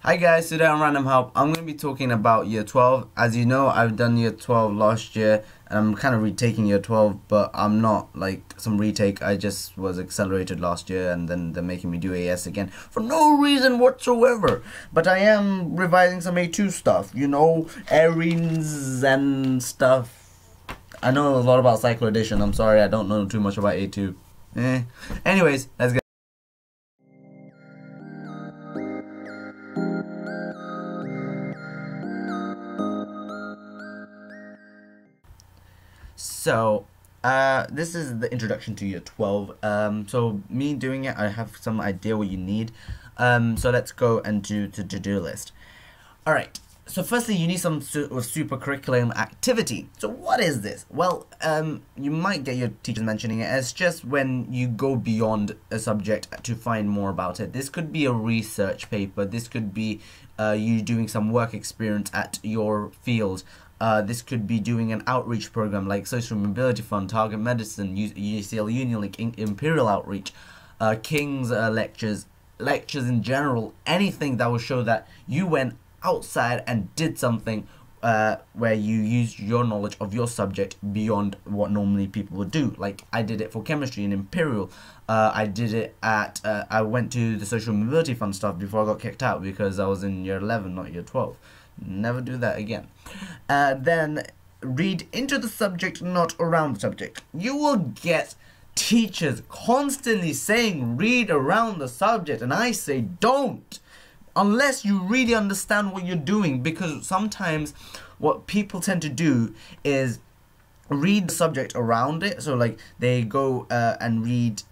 Hi guys, today on Random Help, I'm going to be talking about Year 12. As you know, I've done Year 12 last year, and I'm kind of retaking Year 12, but I'm not like some retake. I just was accelerated last year, and then they're making me do AS again for no reason whatsoever. But I am revising some A2 stuff, arenes and stuff. I know a lot about Cyclo Edition. I'm sorry, I don't know too much about A2. Anyways, let's get. So, this is the introduction to Year 12. So me doing it, I have some idea what you need. So let's go and do the to-do list. Alright, so firstly you need some super curriculum activity. So what is this? Well, you might get your teachers mentioning it. It's just when you go beyond a subject to find more about it. This could be a research paper. This could be you doing some work experience at your field. This could be doing an outreach program like Social Mobility Fund, Target Medicine, UCL Unilink, Imperial Outreach, King's lectures in general, anything that will show that you went outside and did something where you used your knowledge of your subject beyond what normally people would do. Like I did it for chemistry in Imperial. I did it at, I went to the Social Mobility Fund stuff before I got kicked out because I was in Year 11, not Year 12. Never do that again. Then read into the subject, not around the subject. You will get teachers constantly saying read around the subject, and I say don't, unless you really understand what you're doing, because sometimes what people tend to do is read the subject around it. So like they go and read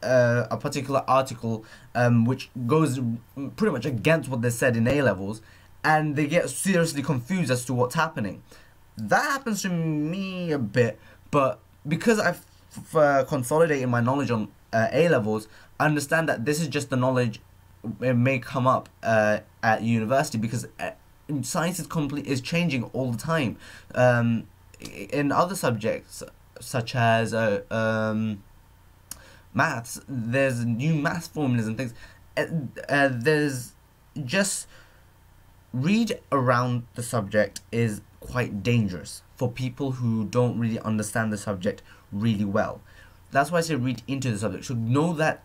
a particular article which goes pretty much against what they said in A-levels, and they get seriously confused as to what's happening. That happens to me a bit, but because I've consolidated my knowledge on A-levels, I understand that this is just the knowledge it may come up at university, because science is changing all the time. In other subjects, such as maths, there's new math formulas and things. There's just read around the subject is quite dangerous for people who don't really understand the subject really well. That's why I say read into the subject. So know that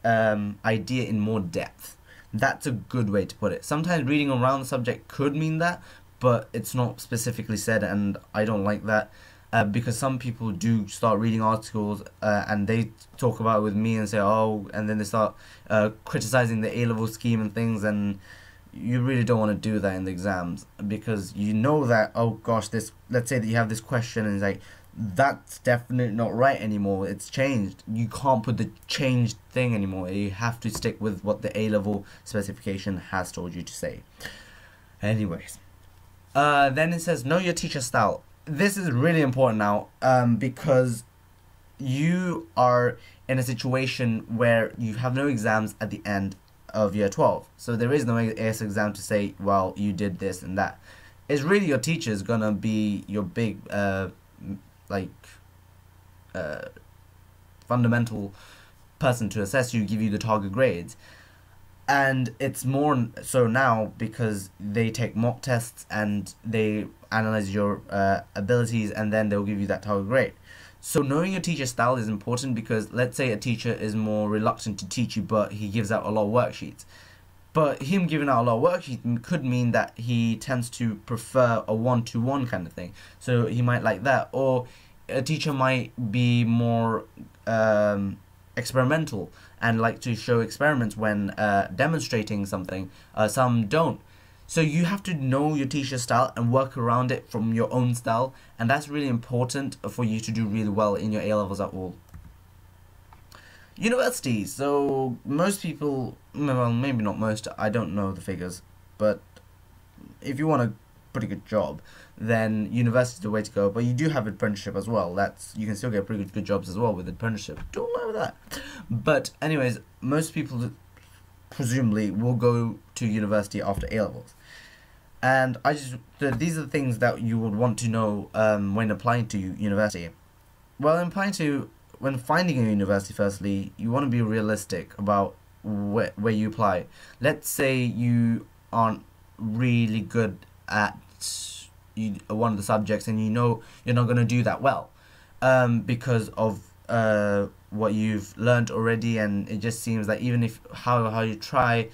idea in more depth. That's a good way to put it. Sometimes reading around the subject could mean that, but it's not specifically said, and I don't like that. Because some people do start reading articles and they talk about it with me and say, oh, and then they start criticizing the A-level scheme and things, and you really don't want to do that in the exams, because you know that, oh gosh, let's say that you have this question and it's like, that's definitely not right anymore, it's changed. You can't put the changed thing anymore. You have to stick with what the A-level specification has told you to say. Anyways, then it says know your teacher style. This is really important now, because you are in a situation where you have no exams at the end of Year 12. So there is no AS exam to say, well, you did this and that. It's really your teacher's gonna be your big, fundamental person to assess you, give you the target grades. And it's more so now because they take mock tests and they analyze your abilities, and then they'll give you that target grade. So knowing your teacher style is important, because let's say a teacher is more reluctant to teach you, but he gives out a lot of worksheets. But him giving out a lot of worksheets could mean that he tends to prefer a one-to-one kind of thing. So he might like that. Or a teacher might be more experimental and like to show experiments when demonstrating something. Some don't. So you have to know your teacher style and work around it from your own style, and that's really important for you to do really well in your A-levels at all. Universities. So most people, well, maybe not most, I don't know the figures, but if you want a pretty good job, then university is the way to go. But you do have apprenticeship as well. You can still get pretty good jobs as well with apprenticeship. Don't lie with that. But anyways, most people presumably will go to university after A-levels. And these are the things that you would want to know when applying to university. Well, when finding a university, firstly, you want to be realistic about where you apply. Let's say you aren't really good at one of the subjects, and you know you're not going to do that well, because of what you've learned already, and it just seems that even if how you try,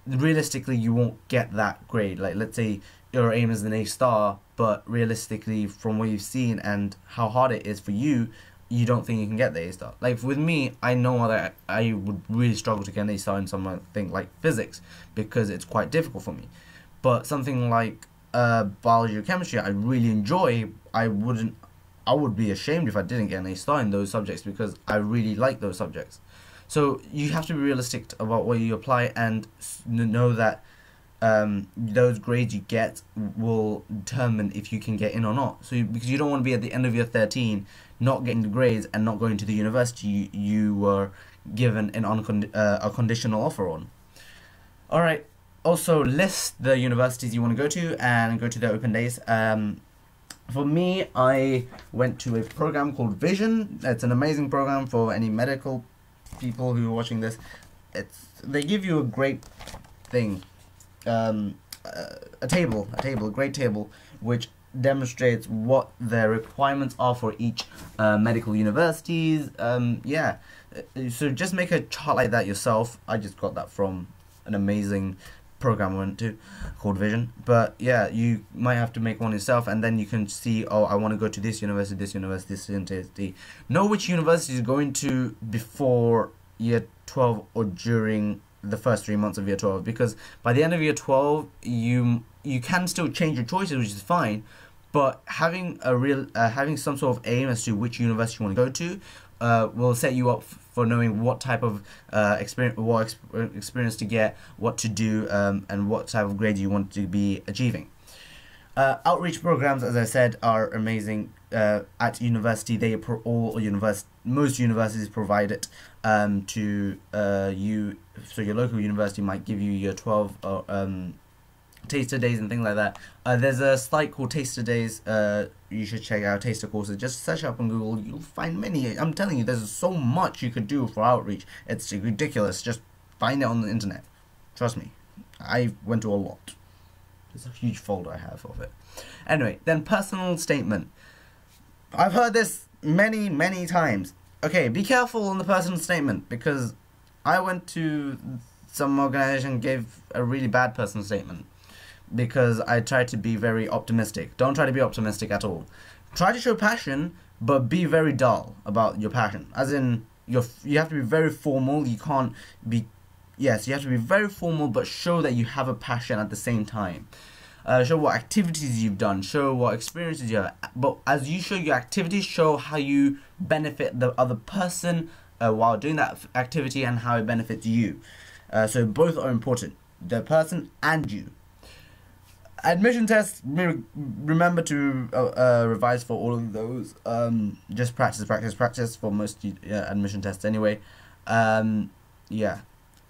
realistically you won't get that grade. Like, let's say your aim is an A star, but realistically from what you've seen and how hard it is for you, you don't think you can get the A star. Like with me, I know that I would really struggle to get an A star in something like physics, because it's quite difficult for me. But something like biology or chemistry, I really enjoy. I would be ashamed if I didn't get an A star in those subjects, because I really like those subjects. So you have to be realistic about what you apply, and know that those grades you get will determine if you can get in or not. So because you don't want to be at the end of year 13 not getting the grades and not going to the university you were given a conditional offer on. Alright, also list the universities you want to go to and go to their open days. For me, I went to a program called Vision. It's an amazing program for any medical people who are watching this. They give you a great thing, a great table, which demonstrates what their requirements are for each medical universities. Yeah, so just make a chart like that yourself. I just got that from an amazing program I went to called Vision. But yeah, you might have to make one yourself, and then you can see, oh, I want to go to this university, this university, this university. Know which university you're going to before year 12 or during the first 3 months of year 12, because by the end of year 12 you can still change your choices, which is fine, but having having some sort of aim as to which university you want to go to will set you up for knowing what type of experience to get, what to do, and what type of grade you want to be achieving. Outreach programs, as I said, are amazing. At university, most universities provide it to you. So your local university might give you year 12 taster days and things like that. There's a site called Taster Days. You should check out taster courses. Just search up on Google. You'll find many. I'm telling you, there's so much you could do for outreach. It's ridiculous. Just find it on the internet. Trust me. I went to a lot. There's a huge folder I have of it. Anyway, then personal statement. I've heard this many times. Okay, be careful on the personal statement, because I went to some organization and gave a really bad personal statement because I tried to be very optimistic. Don't try to be optimistic at all. Try to show passion, but be very dull about your passion. As in, you have to be very formal. You can't be... Yes, you have to be very formal, but show that you have a passion at the same time. Show what activities you've done, show what experiences you have. But as you show your activities, show how you benefit the other person while doing that activity, and how it benefits you. So both are important, the person and you. Admission tests, remember to revise for all of those. Just practice for most admission tests anyway. Yeah.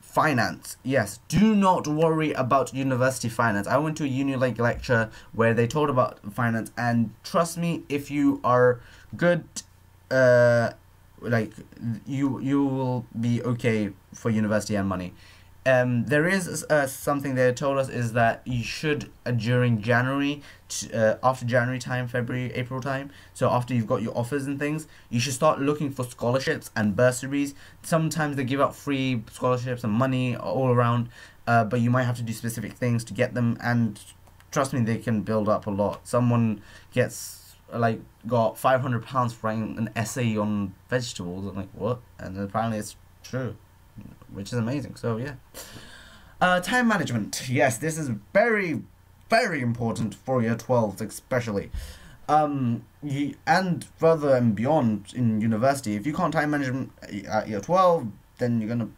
Finance, yes, do not worry about university finance. I went to a uni-like lecture where they told about finance, and trust me, if you are good, like you will be okay for university and money. There is something they told us, is that you should during January, after January time, February, April time, so after you've got your offers and things, you should start looking for scholarships and bursaries. Sometimes they give out free scholarships and money all around, but you might have to do specific things to get them, and trust me, they can build up a lot. Someone gets got £500 for writing an essay on vegetables. I'm like, what? And apparently it's true, which is amazing. So yeah, time management. Yes, this is very important for year 12 especially, and further and beyond in university. If you can't time management at year 12, then you're gonna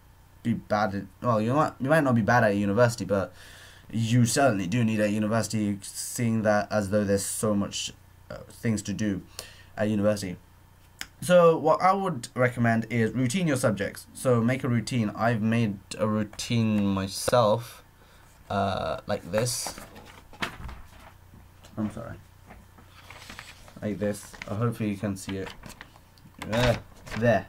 be bad at, well, you might not be bad at university, but you certainly do need a university, seeing that as though there's so much things to do at university. So what I would recommend is routine your subjects. So make a routine. I've made a routine myself, like this. I'm sorry. Like this. Hopefully you can see it. There.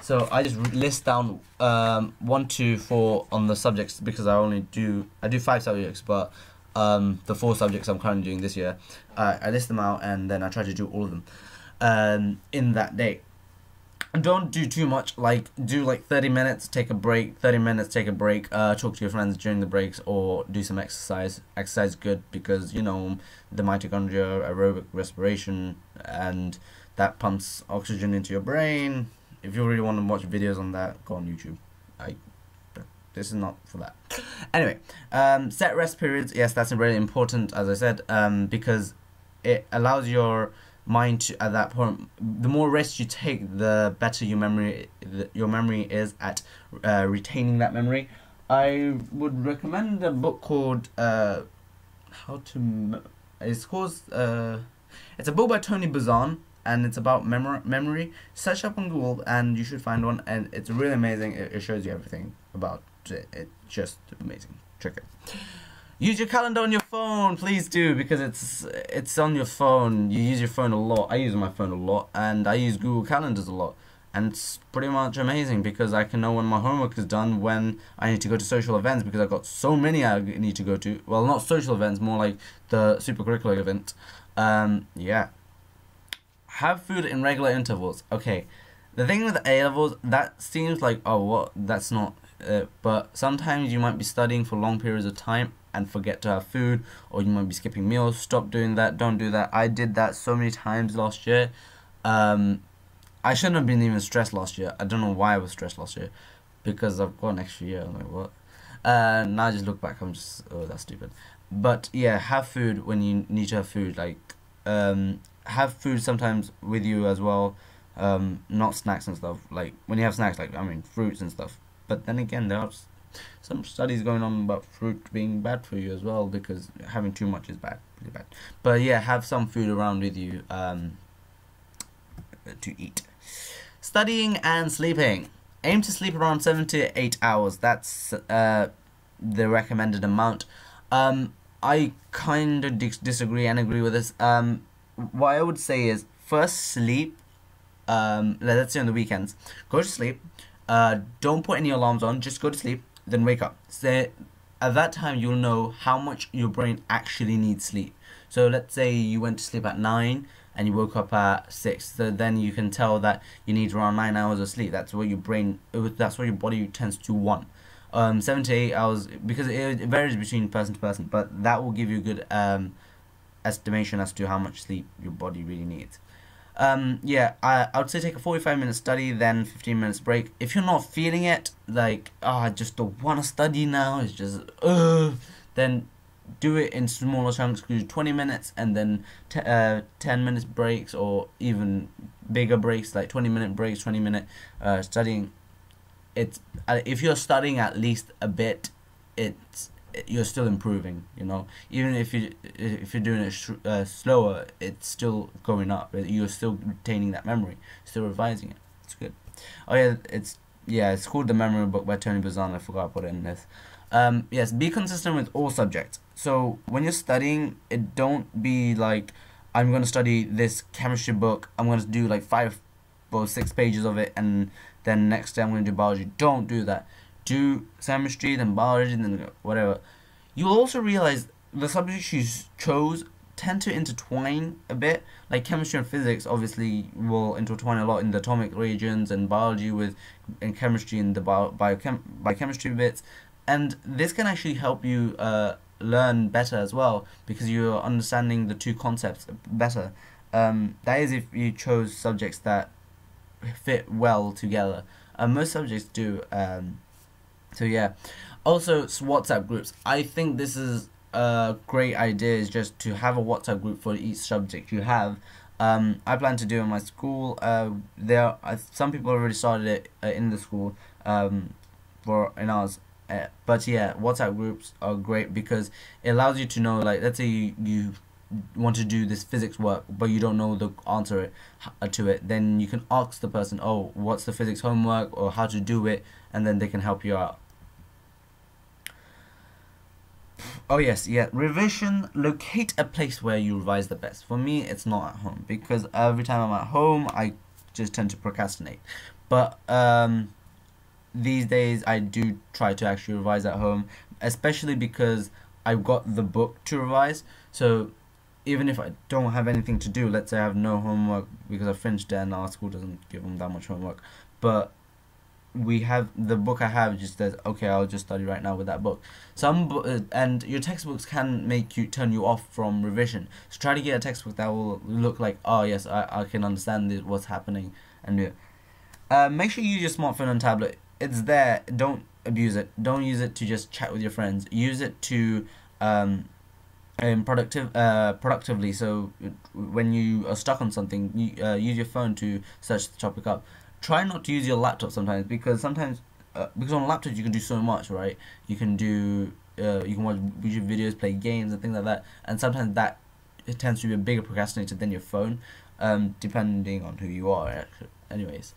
So I just list down 1 to 4 on the subjects, because I do 5 subjects, but the 4 subjects I'm currently doing this year, I list them out and then I try to do all of them in that day. Don't do too much, like do like 30 minutes, take a break, 30 minutes, take a break, talk to your friends during the breaks, or do some exercise. Exercise is good because, you know, the mitochondria, aerobic respiration, and that pumps oxygen into your brain. If you really want to watch videos on that, go on YouTube. This is not for that. Anyway, set rest periods. Yes, that's really important, as I said, because it allows your mind to, at that point, the more rest you take, the better your memory is at retaining that memory. I would recommend a book called it's a book by Tony Buzan, and it's about memory. Search up on Google and you should find one, and it's really amazing. It shows you everything about it. It's just amazing. Check it. Use your calendar on your phone, please do, because it's on your phone. You use your phone a lot. I use my phone a lot, and I use Google Calendars a lot, and it's pretty much amazing because I can know when my homework is done, when I need to go to social events, because I've got so many I need to go to. Well, not social events, more like the supercurricular event. Yeah. Have food in regular intervals. Okay, the thing with A-levels, that seems like, oh, what? That's not. But sometimes you might be studying for long periods of time and forget to have food, or you might be skipping meals. Stop doing that. Don't do that. I did that so many times last year. I shouldn't have been even stressed last year. I don't know why I was stressed last year, because I've got an extra year. I'm like, what? Now I just look back, I'm just, oh, that's stupid. But yeah, have food when you need to have food. Like, have food sometimes with you as well. Not snacks and stuff. Like, when you have snacks, like, I mean, fruits and stuff. But then again, there are some studies going on about fruit being bad for you as well, because having too much is bad, really bad. But yeah, have some food around with you to eat. Studying and sleeping. Aim to sleep around 7 to 8 hours. That's the recommended amount. I kind of disagree and agree with this. What I would say is, first sleep. Let's say on the weekends, go to sleep. Don't put any alarms on, just go to sleep, then wake up. So at that time you'll know how much your brain actually needs sleep. So let's say you went to sleep at 9 and you woke up at 6, so then you can tell that you need around 9 hours of sleep. That's what your body tends to want. 7 to 8 hours, because it varies between person to person, but that will give you a good estimation as to how much sleep your body really needs. Yeah, I would say take a 45-minute study, then 15 minutes break. If you're not feeling it, like, I just don't want to study now, it's just, then do it in smaller chunks. Do 20 minutes and then 10 minutes breaks, or even bigger breaks, like 20-minute breaks, 20-minute studying. It's if you're studying at least a bit, you're still improving, you know. Even if you're doing it slower, it's still going up. You're still retaining that memory, still revising it. It's good. Oh yeah, it's called The Memory Book by Tony Buzan. I forgot to put it in this. Yes, be consistent with all subjects. So when you're studying, don't be like, I'm going to study this chemistry book, I'm going to do like 5 or 6 pages of it, and then next day I'm going to do biology. Don't do that. Do chemistry, then biology, then whatever. You'll also realize the subjects you chose tend to intertwine a bit. Like chemistry and physics obviously will intertwine a lot in the atomic regions, and biology and chemistry in the biochemistry bits. And this can actually help you learn better as well, because you're understanding the two concepts better. That is if you chose subjects that fit well together. Most subjects do. So yeah. Also, WhatsApp groups. I think this is a great idea, is just to have a WhatsApp group for each subject you have. I plan to do in my school. Some people already started it in the school in ours. But yeah, WhatsApp groups are great because it allows you to know, like, let's say you want to do this physics work, but you don't know the answer to it, then you can ask the person, oh, what's the physics homework, or how to do it, and then they can help you out. Oh yes, yeah, revision. Locate a place where you revise the best. For me, it's not at home, because every time I'm at home, I just tend to procrastinate. But these days I do try to actually revise at home, especially because I've got the book to revise. So even if I don't have anything to do, let's say I have no homework because I finished it and our school doesn't give them that much homework, but we have the book I have just says, okay, I'll just study right now with that book. And your textbooks can make you turn you off from revision. So try to get a textbook that will look like, oh yes, I can understand what's happening and do it. Make sure you use your smartphone and tablet. It's there. Don't abuse it. Don't use it to just chat with your friends. Use it to productively. So when you are stuck on something, you use your phone to search the topic up. Try not to use your laptop sometimes, because on laptops you can do so much, right? You can do you can watch YouTube videos, play games and things like that, and sometimes that it tends to be a bigger procrastinator than your phone, depending on who you are. Anyways,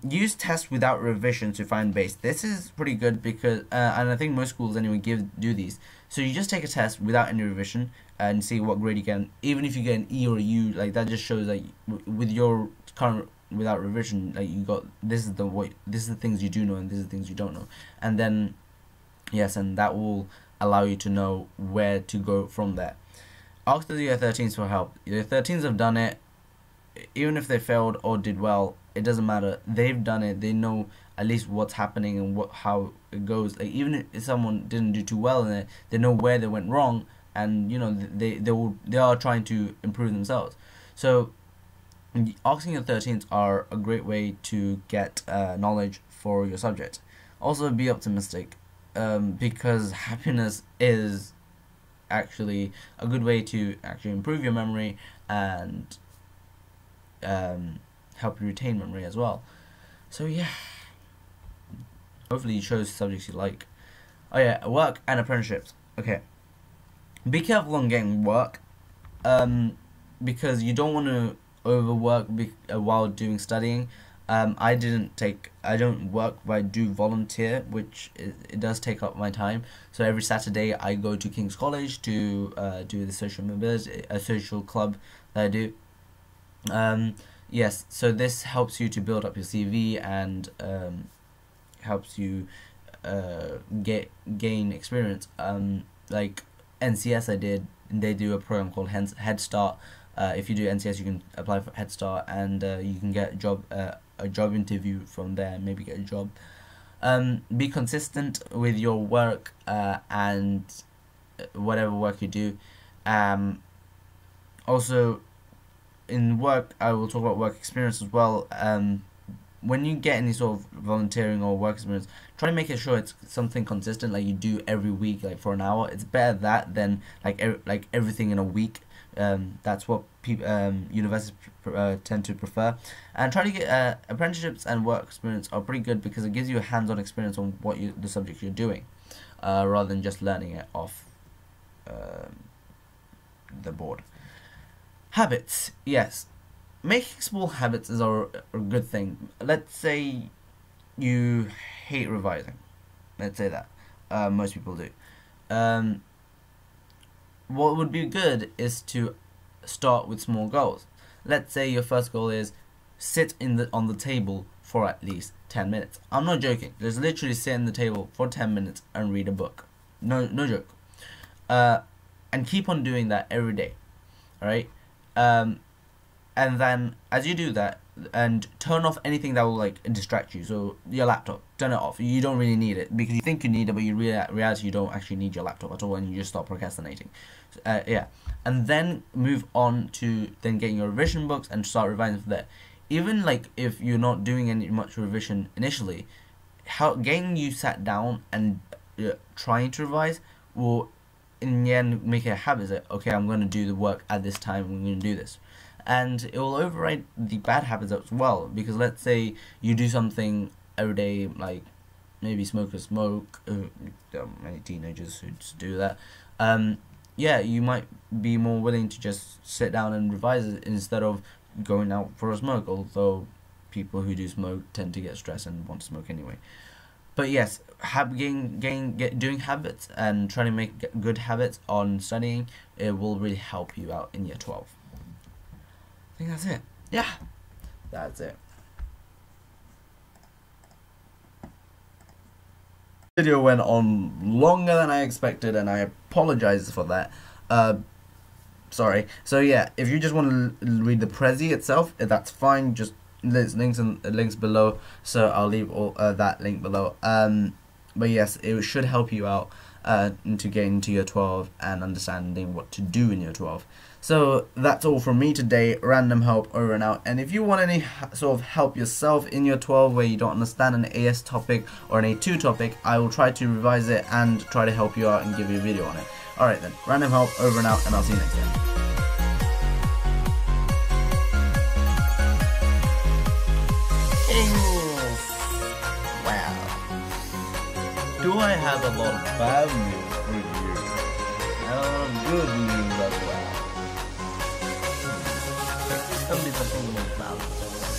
use tests without revision to find base. This is pretty good because and I think most schools anyway do these. So you just take a test without any revision and see what grade you get. Even if you get an E or a U, like that just shows like with your current without revision, like you got this is the things you do know and this is the things you don't know, and then yes, and that will allow you to know where to go from there. Ask the year 13s for help. Year 13s have done it. Even if they failed or did well, it doesn't matter. They've done it. They know at least what's happening and how it goes. Like even if someone didn't do too well in it, they know where they went wrong, and you know they are trying to improve themselves. So asking your 13s are a great way to get knowledge for your subject. Also, be optimistic, because happiness is actually a good way to actually improve your memory and help you retain memory as well. So yeah, hopefully you chose subjects you like. Oh yeah, work and apprenticeships. Okay, be careful on getting work, because you don't want to overwork while doing studying. I don't work, but I do volunteer, which it does take up my time. So every Saturday I go to King's College to do the social mobility, a social club that I do. Yes, so this helps you to build up your CV and helps you gain experience. Like NCS, they do a program called Head Start. If you do NCS, you can apply for Head Start, and you can get a job interview from there, and maybe get a job. Be consistent with your work and whatever work you do. Also, in work, I will talk about work experience as well. When you get any sort of volunteering or work experience, try to make sure it's something consistent, like you do every week, like for an hour. It's better that than like everything in a week. That's what people universities tend to prefer. And try to get apprenticeships and work experience are pretty good because it gives you a hands-on experience on the subject you're doing, rather than just learning it off the board. Habits, yes. Making small habits is a good thing. Let's say you hate revising. Let's say that. Most people do. What would be good is to start with small goals. Let's say your first goal is sit on the table for at least 10 minutes. I'm not joking. Just literally sit on the table for 10 minutes and read a book. No joke. And keep on doing that every day. Alright? And then as you do that, and turn off anything that will like distract you. So your laptop, turn it off. You don't really need it because you think you need it, but in reality you don't actually need your laptop at all, and you just start procrastinating. Yeah, and then move on to then getting your revision books and start revising from there. Even like if you're not doing any much revision initially, getting you sat down and trying to revise will in the end make it a habit. That okay, I'm going to do the work at this time. I'm going to do this. And it will override the bad habits as well, because let's say you do something every day, like maybe smokers smoke, there are many teenagers who just do that. Yeah, you might be more willing to just sit down and revise it instead of going out for a smoke, although people who do smoke tend to get stressed and want to smoke anyway. But yes, doing habits and trying to make good habits on studying, it will really help you out in year 12. I think that's it. Yeah, that's it. Video went on longer than I expected, and I apologize for that. Sorry. So yeah, if you just want to read the Prezi itself, that's fine. Just there's links below, so I'll leave all that link below. But yes, it should help you out into getting into year 12 and understanding what to do in year 12. So that's all from me today. Random help over and out. And if you want any sort of help yourself in year 12 where you don't understand an AS topic or an A2 topic, I will try to revise it and try to help you out and give you a video on it. Alright then, random help over and out, and I'll see you next time. Wow. Do I have a lot of bad news for you? And a lot of good news as well. Tell me something about bad.